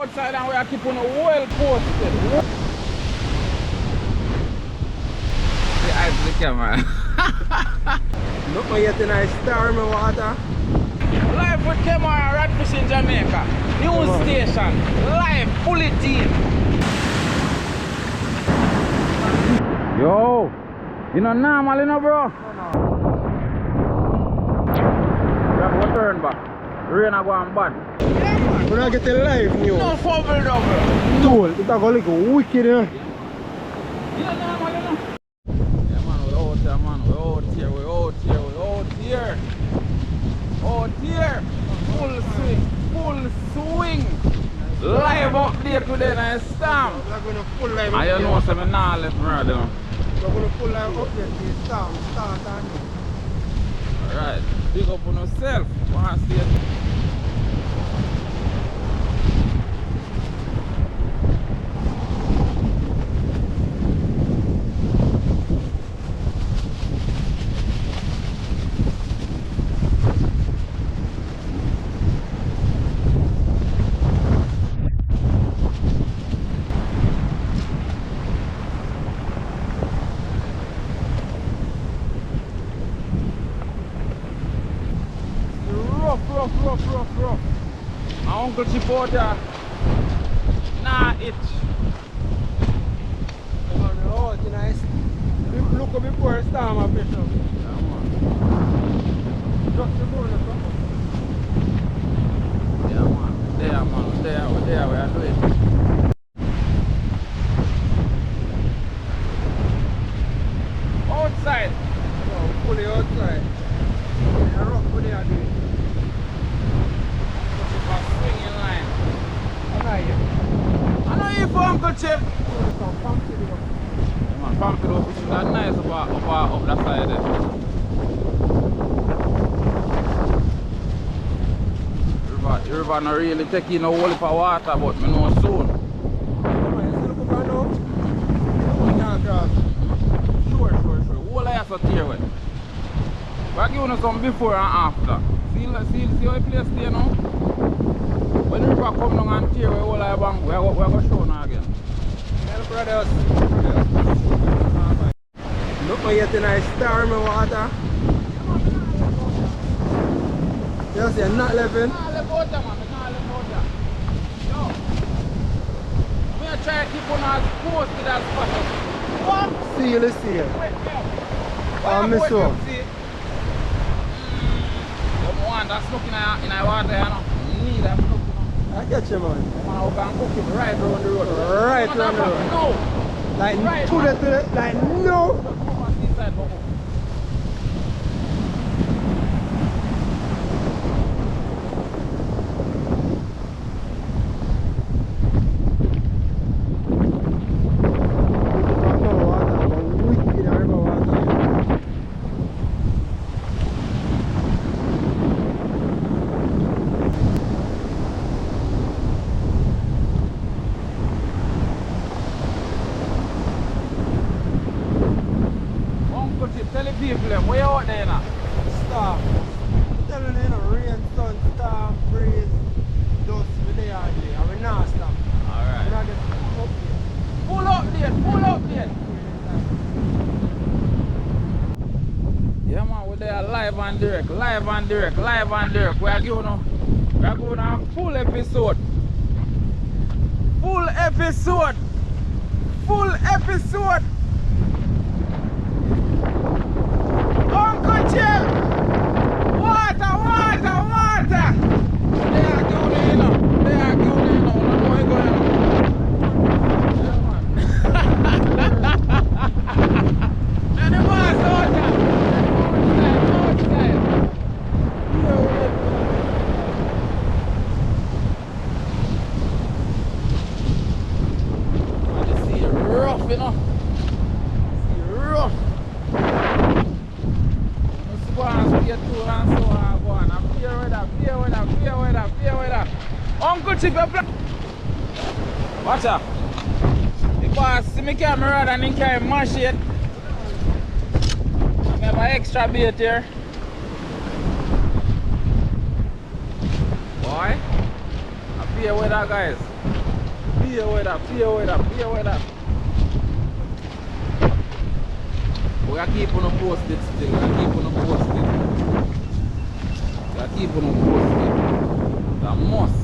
Outside and we are keeping a well posted. The eyes of the camera. Look for yet in a storm in water. Live with camera Radfish in Jamaica. New station. Live, fully team. Yo, you know normal, you know, bro? We have to turn back. Rain are going bad. We're not getting live news. No fumble double. Tool, it's going to look wicked, you know. Yeah, normal, you know. Yeah, man, we're out here, man. We're out here, we're out here, we're out here. Out here. Full swing, full swing. Live update today, nice storm. We're going to full live I don't know, so I'm not left murder. We're going to full live update to the storm. Start on you. Alright, big up on yourself. Want to see it? Rough. My uncle Chipotle. Nah, itch. Oh, it's nice. Look up before the storm, I bet you. Yeah, man. Just the morning, Yeah, man. We're there, we are doing it. Outside. Oh, fully outside. Yeah, rough what they are doing. Swinging line. I know you for Uncle Chip. know. Man, pump it up, it's that nice up that side there. The river not really taking a whole heap of water, but I know soon. Sure. Whole I have to tear with. We're giving us some before and after. See how the place stay now? When the river come down and tear with whole I bang, we're going to show now again. Brothers. Look for yet in a storm in water. Yes, you're not living. Nah, left out there, man. Yo. I'm going to try to keep on as close to that spot. What? See you, see you. I miss you. That's looking in the water, you know. Need that looking. I get you, man. Man, I can cook it right around the road. Right around the road. No. Like, Right, to the, like, no. Come on, inside, Bobo. Tell the people them, where you out there now? Storm. I'm telling you, rain, sun, storm, breeze, dust, we there all day. And we not stop. Alright. We're not getting up here. Full update. Yeah, man, we're there live and direct. We are going on a full episode. Uncle Jim! Water! They are going in now. Look where going on. Yeah, man. And the boss out there. Outside. I just see it rough, you know. Rough. Uncle Chip, watch out. The boss see me camera and he carry mash it. I have an extra bait here. Boy, I feel with that guys. Play with that, play with that, play with that. We gotta keep on posted still, we gotta keep on posted. We gotta keep on posted. That must.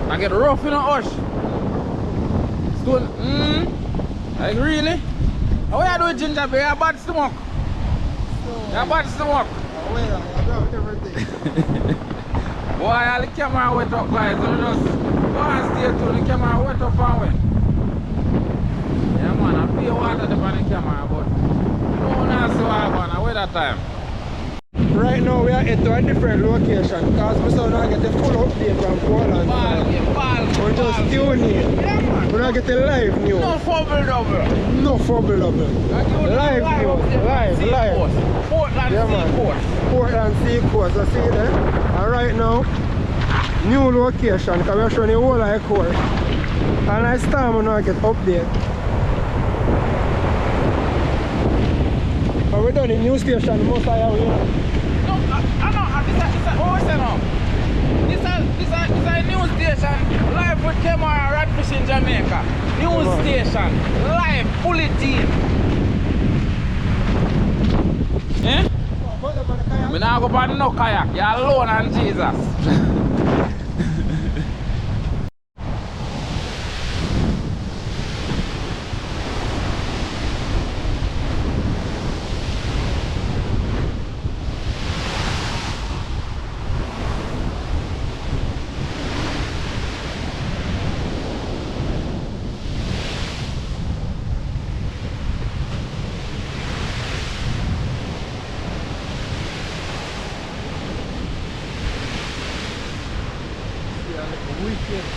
I get rough in a hush. Stone, like really? How you do it, Ginger Bear? You bad stomach. You bad stomach. Wait, I got everything. Boy, all the camera wet up, guys. So just go and stay tuned. The camera wet up and wet. Yeah, man, I pay water up on the camera, but no one else so hard, man. I wait that time. Right now, we are at a different location because we still not get the full update from Portland. We're just tuning in. Yeah, man. We're not getting live news. No fumble double. No fumble double. Live news. Live. Portland Seacoast. Portland Seacoast. You see there? And right now, new location because we're showing the whole of the course. And it's time we not get update. But we're done in new station most of the way. No, I know. This is a news station live with camera Radfish in Jamaica. News station live, fully team. Eh? I'm not going to no kayak. You're alone and Jesus.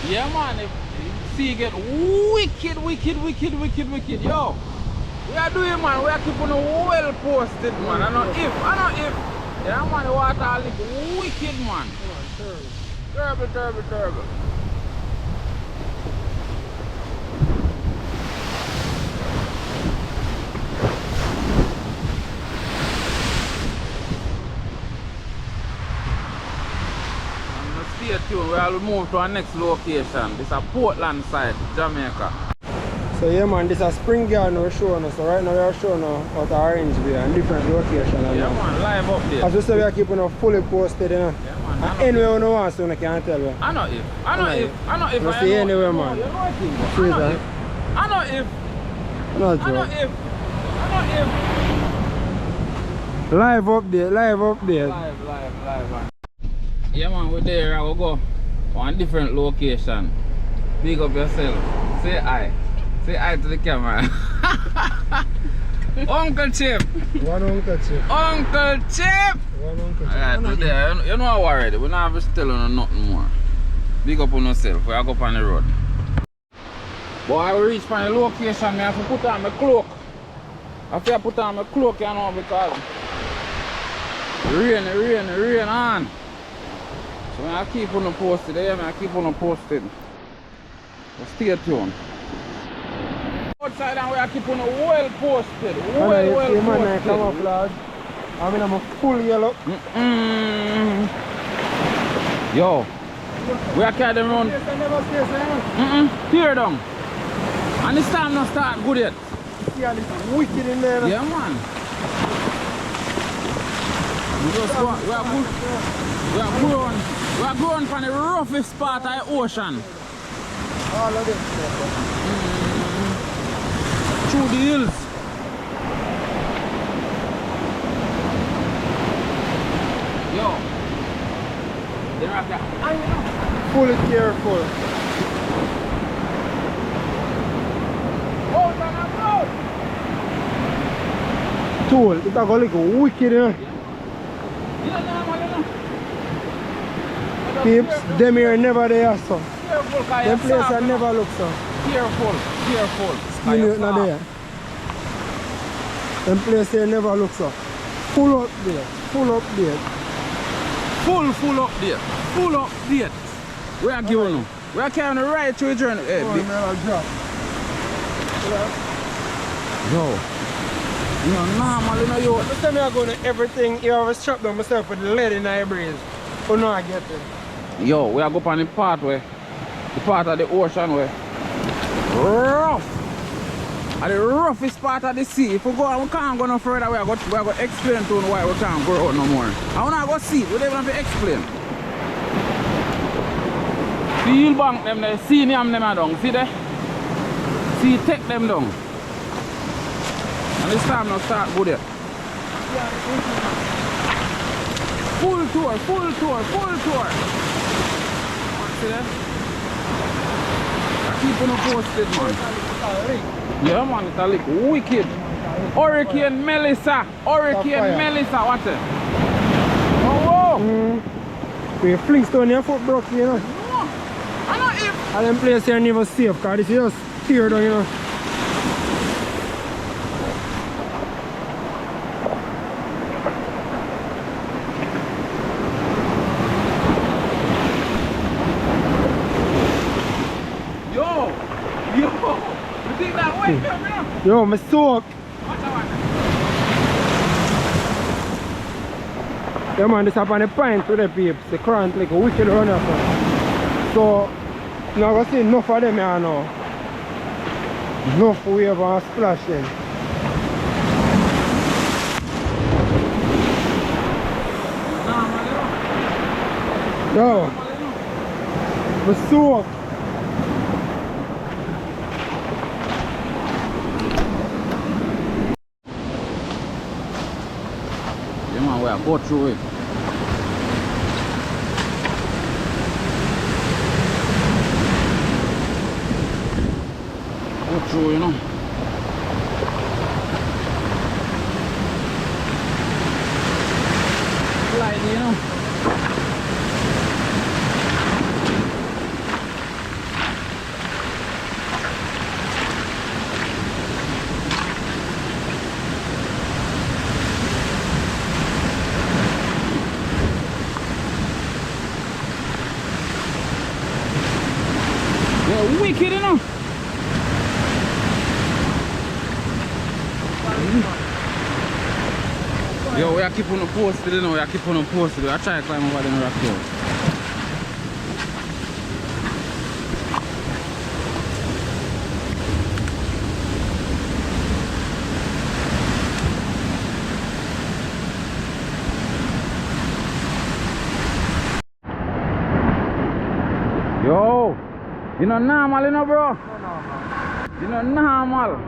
Yeah, man, if sea get wicked. Yo, we are doing, man. We are keeping well posted, man. I know if. Yeah, man, the water look wicked, man. Terrible. Stay tuned, we will move to our next location. This is Portland side, Jamaica. So yeah, man, this is a spring garden we're showing us. So right now we are showing out Orange Bay and different locations. Yeah, man, live update. As we say, we are keeping us fully posted, you know. Yeah, man. And anyway we want so I can't tell you. I know if. You see anyway, man. I know if. Live update. Live, man. Yeah, man, we're there. I will go on a different location. Big up yourself. Say hi. Say hi to the camera. Uncle Chip. One Uncle Chip. Uncle Chip. One Uncle Chip. Alright, today, you know how already. We're not telling you nothing more. Big up on yourself. We are go on the road. Boy, I will reach on the location. I have to put on my cloak. I have to put on my cloak, you know, because rain on. So I keep on posted, I keep on posted. So stay tuned. Outside and we are keep on well posted. Well posted. Camouflage. I mean I'm a full yellow. Yo, we are carrying them around. Tear down. And this time not start good yet. Yeah, it's wicked in there. Yeah, man. We are growing from the roughest part of the ocean. All of this. Through the hills. Yo. They're up there. Fully careful. Tool, it's going to look wicked, you know. Peeps, them here never there, so. Them place never look so. Careful. Skin out not there. Them place here never look so. Full update. Full update. We are giving you. We are carrying the right to the journey. Hey, Yo. You know, normal, you know, you. This time I go to everything, you have a strap down myself with the lead in the breeze. Oh no, I get it. Yo, we are go on the part where the part of the ocean where rough. And the roughest part of the sea. If we go and we can't go no further, we are going to explain to you why we can't go out no more. I wanna go see it, we don't have to explain. Feel bank them there, see them down, see there? See take them down. And this time now start good yet. Full tour, full tour, full tour. See there? I keep on posted, man. Yeah, man, it's a lick wicked. Hurricane Melissa, Hurricane Melissa, what's it? Oh, whoa! We Flintstone your foot broke, you know. No, I know if. And them place here never safe, because this is just tear down, you know. Yo, I'm soaked. Yeah man, this up on the pint with the peeps. The current like a wicked runner. So now I see enough of them here now. Enough wave and splashing. Yo, I'm soaked. Go through it. Go through, you know. Slide, you know. Wicked, you know. Yo, we are keeping on posted, you know. We are keeping on posted. We are trying to climb over them rock here. Yo, you know normal, you know, bro. You know normal.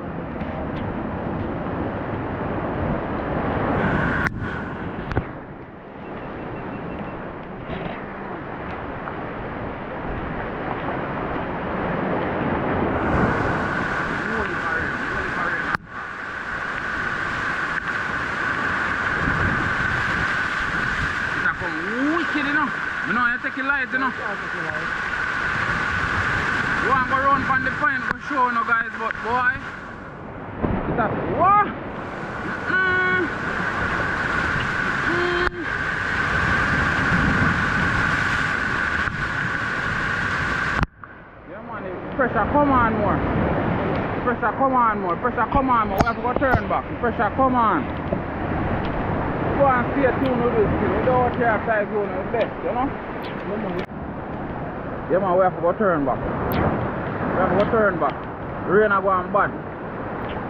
You know, you take it light, you know. You want to go run from the point, go show you guys, but boy, it's a what? Yeah man, the pressure come on more. Pressure come on more. Pressure come on more. We have to go turn back. The pressure come on. Go and stay tuned with this thing. We don't care if I go on the best, you know? Yeah man, we have to go turn back. We have to go turn back. Rain are going bad.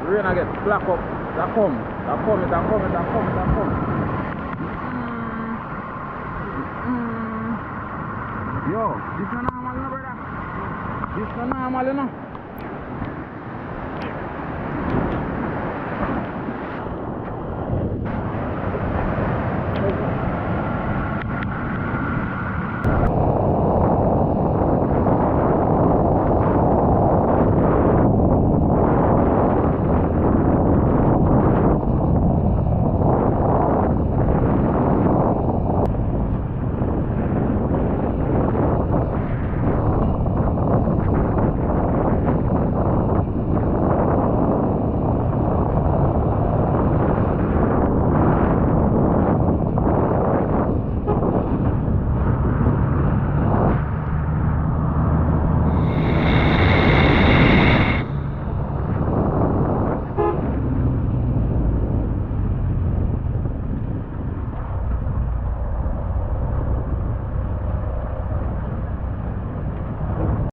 Rain are get black up. That come. That come. That come. That come. That come. Yo, this is not normal, you know, brother. This is not normal, you know.